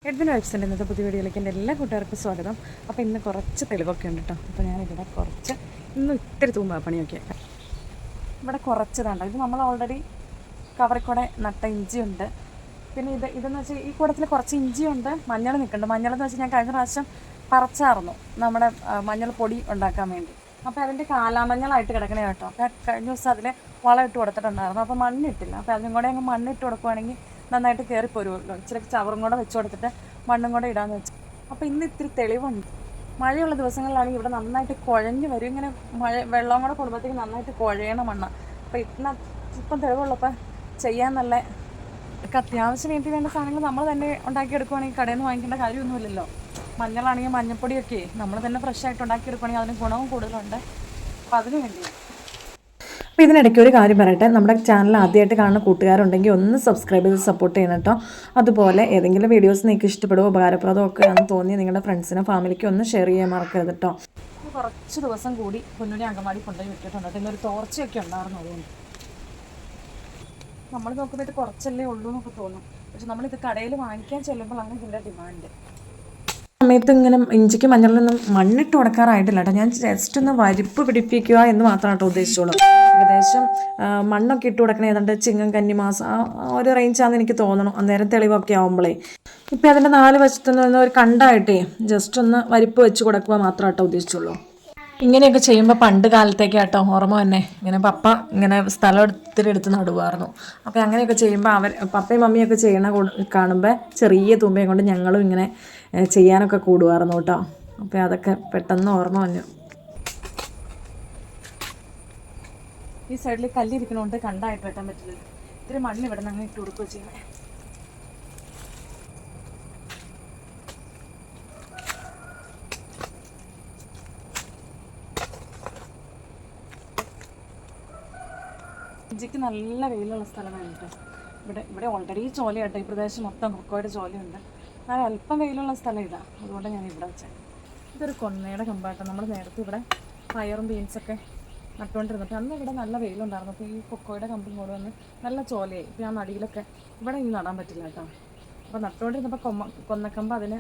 Edwin വൈബ്സിൻ്റെ ഇന്നത്തെ പുതിയ വീഡിയോയിലേക്ക് എൻ്റെ എല്ലാ കൂട്ടുകാർക്കും സ്വാഗതം. അപ്പോൾ ഇന്ന് കുറച്ച് തെളിവൊക്കെ ഉണ്ട് കേട്ടോ. അപ്പോൾ ഞാനിവിടെ കുറച്ച് ഇന്ന് ഇത്തിരി പണിയൊക്കെ ഇവിടെ കുറച്ചതാണ്ടോ. ഇത് നമ്മൾ ഓൾറെഡി കവറിക്കൂടെ നട്ട ഇഞ്ചിയുണ്ട്. പിന്നെ ഇതെന്ന് വെച്ചാൽ ഈ കൂടത്തിൽ കുറച്ച് ഇഞ്ചിയുണ്ട്, മഞ്ഞൾ നിൽക്കുന്നുണ്ട്. മഞ്ഞളെന്ന് വെച്ചാൽ ഞാൻ കഴിഞ്ഞ പ്രാവശ്യം പറിച്ചായിരുന്നു നമ്മുടെ മഞ്ഞൾ പൊടി ഉണ്ടാക്കാൻ വേണ്ടി. അപ്പോൾ അതിൻ്റെ കാലാമഞ്ഞളായിട്ട് കിടക്കണേ കേട്ടോ. അപ്പോൾ കഴിഞ്ഞ ദിവസം അതിൽ വളം ഇട്ട് കൊടുത്തിട്ടുണ്ടായിരുന്നു. അപ്പോൾ മണ്ണിട്ടില്ല. അപ്പോൾ അതിനും കൂടെ അങ്ങ് മണ്ണിട്ട് കൊടുക്കുവാണെങ്കിൽ നന്നായിട്ട് കയറിപ്പോരുമല്ലോ. ഇച്ചിരി ചവറും കൂടെ വെച്ച് കൊടുത്തിട്ട് മണ്ണും കൂടെ ഇടാമെന്ന് വെച്ചു. അപ്പോൾ ഇന്ന് ഇത്തിരി തെളിവുണ്ട്. മഴയുള്ള ദിവസങ്ങളിലാണെങ്കിൽ ഇവിടെ നന്നായിട്ട് കുഴഞ്ഞ് വരും. ഇങ്ങനെ വെള്ളം കൂടെ കൊടുക്കുമ്പോഴത്തേക്ക് നന്നായിട്ട് കുഴയണ മണ്ണാണ്. അപ്പോൾ ഇപ്പം തെളിവുള്ളപ്പോൾ ചെയ്യാൻ നല്ല അത്യാവശ്യം വീട്ടിൽ വേണ്ട സാധനങ്ങൾ നമ്മൾ തന്നെ ഉണ്ടാക്കിയെടുക്കുവാണെങ്കിൽ കടയിൽ നിന്ന് വാങ്ങിക്കേണ്ട കാര്യമൊന്നുമില്ലല്ലോ. മഞ്ഞളാണെങ്കിൽ മഞ്ഞപ്പൊടിയൊക്കെ നമ്മൾ തന്നെ ഫ്രഷായിട്ട് ഉണ്ടാക്കിയെടുക്കുകയാണെങ്കിൽ അതിന് ഗുണവും കൂടുതലുണ്ട്. അപ്പോൾ അതിന് വേണ്ടിയാണ്. അപ്പോൾ ഇതിനിടയ്ക്ക് ഒരു കാര്യം പറയട്ടെ, നമ്മുടെ ചാനൽ ആദ്യമായിട്ട് കാണുന്ന കൂട്ടുകാരുണ്ടെങ്കിൽ ഒന്ന് സബ്സ്ക്രൈബ് ചെയ്ത് സപ്പോർട്ട് ചെയ്യണം കേട്ടോ. അതുപോലെ ഏതെങ്കിലും വീഡിയോസ് നിങ്ങൾക്ക് ഇഷ്ടപ്പെടുമോ ഉപകാരപ്രദമൊക്കെ ആണെന്ന് തോന്നി നിങ്ങളുടെ ഫ്രണ്ട്സിനും ഫാമിലിക്കും ഒന്ന് ഷെയർ ചെയ്യാൻ മറക്കരുത് കേട്ടോ. കുറച്ച് ദിവസം കൂടി പൊന്നുനെ അങ്കമാടി കൊണ്ടുപോയി വിട്ടിട്ടുണ്ട്. ഇന്നൊരു തോർച്ചയൊക്കെ ഉണ്ടായിരുന്നു. അതുകൊണ്ട് നമ്മൾ നോക്കുമ്പോൾ കുറച്ചല്ലേ ഉള്ളൂ എന്നൊക്കെ തോന്നും. പക്ഷെ നമ്മളിത് കടയിൽ വാങ്ങിക്കാൻ ചെല്ലുമ്പോഴാണ് ഇതിൻ്റെ ഡിമാൻഡ്. സമയത്ത് ഇങ്ങനെ ഇഞ്ചിക്ക് മഞ്ഞളിലൊന്നും മണ്ണിട്ട് കൊടുക്കാറായിട്ടില്ല കേട്ടോ. ഞാൻ ജസ്റ്റ് ഒന്ന് വരിപ്പ് പിടിപ്പിക്കുക എന്ന് മാത്രമാണ് കേട്ടോ ഉദ്ദേശിച്ചോളൂ. ഏകദേശം മണ്ണൊക്കെ ഇട്ട് കൊടുക്കണേ ഏതാണ്ട് ചിങ്ങം കന്നിമാസം ആ ഒരു റേഞ്ചാണെന്ന് എനിക്ക് തോന്നണം. അന്നേരം തെളിവൊക്കെ ആകുമ്പോഴേ ഇപ്പം അതിൻ്റെ 4 വശത്തുനിന്ന് ഒരു കണ്ടായിട്ടേ ജസ്റ്റ് ഒന്ന് വരിപ്പ് വെച്ച് കൊടുക്കുക മാത്രമായിട്ടോ ഉദ്ദേശിച്ചുള്ളൂ. ഇങ്ങനെയൊക്കെ ചെയ്യുമ്പോൾ പണ്ട് കാലത്തേക്ക് കേട്ടോ ഓർമ്മ തന്നെ ഇങ്ങനെ പപ്പ ഇങ്ങനെ സ്ഥലം എടുത്ത് നടുവായിരുന്നു. അപ്പോൾ അങ്ങനെയൊക്കെ ചെയ്യുമ്പോൾ പപ്പയും മമ്മിയൊക്കെ ചെയ്യണ കാണുമ്പോൾ ചെറിയ തുമ്പയും കൊണ്ട് ഞങ്ങളും ഇങ്ങനെ ചെയ്യാനൊക്കെ കൂടുമായിരുന്നു കേട്ടോ. അപ്പോൾ അതൊക്കെ പെട്ടെന്ന് ഓർമ്മ വന്നു. ഈ സൈഡിൽ കല്ലിരിക്കണോണ്ട് കണ്ടായിട്ട് വെട്ടാൻ പറ്റില്ല. ഇത്തിരി മണ്ണ് ഇവിടെ നിന്ന് അങ്ങനെ ഇട്ട് കൊടുക്കുക ചെയ്യണേ. ഇഞ്ചിക്ക് നല്ല വെയിലുള്ള സ്ഥലമാണ് കേട്ടോ. ഇവിടെ ഓൾറെഡി ചോലയാട്ടോ. ഈ പ്രദേശം മൊത്തം കൊക്കോയുടെ ചോലയുണ്ട്. എന്നാൽ അല്പം വെയിലുള്ള സ്ഥലം ഇതാണ്. അതുകൊണ്ട് ഞാൻ ഇവിടെ വെച്ചത്. ഇതൊരു കൊന്നയുടെ കമ്പാട്ടോ. നമ്മൾ നേരത്തെ ഇവിടെ പയറും ബീൻസൊക്കെ നട്ടുകൊണ്ടിരുന്നപ്പോൾ അന്ന് ഇവിടെ നല്ല വെയിലുണ്ടായിരുന്നു. അപ്പോൾ ഈ കൊക്കോയുടെ കമ്പും കൂടെ വന്ന് നല്ല ചോലയായി. ഇപ്പോൾ ആ നടിയിലൊക്കെ ഇവിടെ ഇനി നടാൻ പറ്റില്ല കേട്ടോ. അപ്പോൾ നട്ടുകൊണ്ടിരുന്നപ്പോൾ കൊന്നക്കമ്പ് അതിന്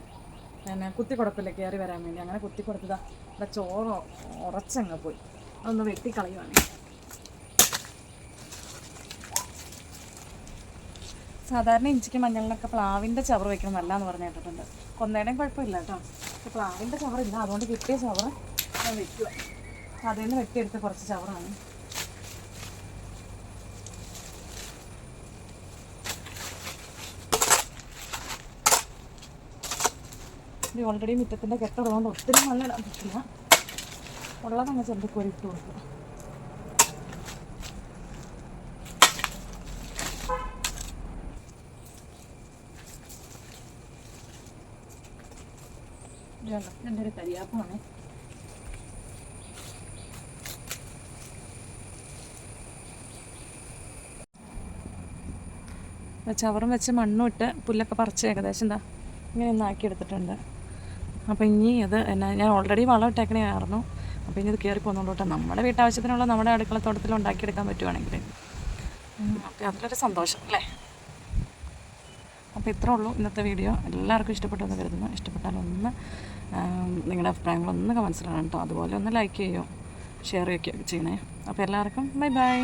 കുത്തി കൊടുക്കില്ല കയറി വരാൻ വേണ്ടി. അങ്ങനെ കുത്തി കൊടുത്തതാ ഇവിടെ ചോറ് ഉറച്ചങ്ങ് പോയി. അതൊന്ന് വെട്ടിക്കളയുവാണ്. സാധാരണ ഇഞ്ചിക്ക് മഞ്ഞളിനൊക്കെ പ്ലാവിൻ്റെ ചവറ് വയ്ക്കണം നല്ലതെന്ന് പറഞ്ഞു കേട്ടിട്ടുണ്ട്. കൊന്നയുടെയും കുഴപ്പമില്ല കേട്ടോ. പക്ഷെ പ്ലാവിൻ്റെ ചവറില്ല. അതുകൊണ്ട് കിട്ടിയ ചവറ് ഞാൻ വെക്കുക. അതിൽ നിന്ന് വെട്ടിയെടുത്ത് കുറച്ച് ചവറാണ്. ഇത് ഓൾറെഡി മുറ്റത്തിൻ്റെ കെട്ടുള്ളതുകൊണ്ട് ഒത്തിരി മണ്ണിടാൻ പറ്റില്ല. ഉള്ളതങ്ങ് ചെറുത് കൊരിട്ട് കൊടുക്കുക. എൻ്റെ ഒരു കരിയാപ്പമാണ്. ചവറും വെച്ച് മണ്ണും ഇട്ട് പുല്ലൊക്കെ പറിച്ച് ഏകദേശം എന്താ ഇങ്ങനെ ഒന്ന് ആക്കിയെടുത്തിട്ടുണ്ട്. അപ്പോൾ ഇനി അത് ഞാൻ ഓൾറെഡി വളം ഇട്ടേക്കണേ ആയിരുന്നു. അപ്പോൾ ഇനി ഇത് കയറി പോകുന്നുള്ളൂ കേട്ടോ. നമ്മുടെ വീട്ടാവശ്യത്തിനുള്ള നമ്മുടെ അടുക്കളത്തോട്ടത്തിൽ ഉണ്ടാക്കിയെടുക്കാൻ പറ്റുവാണെങ്കിൽ അപ്പോൾ അതിലൊരു സന്തോഷം അല്ലേ. അപ്പോൾ ഇത്രേ ഉള്ളൂ ഇന്നത്തെ വീഡിയോ. എല്ലാവർക്കും ഇഷ്ടപ്പെട്ടെന്ന് കരുതുന്നു. ഇഷ്ടപ്പെട്ടാലൊന്ന് നിങ്ങളുടെ അഭിപ്രായങ്ങളൊന്ന് കമൻസിലാണ് കേട്ടോ. അതുപോലെ ഒന്ന് ലൈക്ക് ചെയ്യുകയോ ഷെയർ ചെയ്യുകയോ ചെയ്യണേ. അപ്പോൾ എല്ലാവർക്കും ബൈ ബൈ.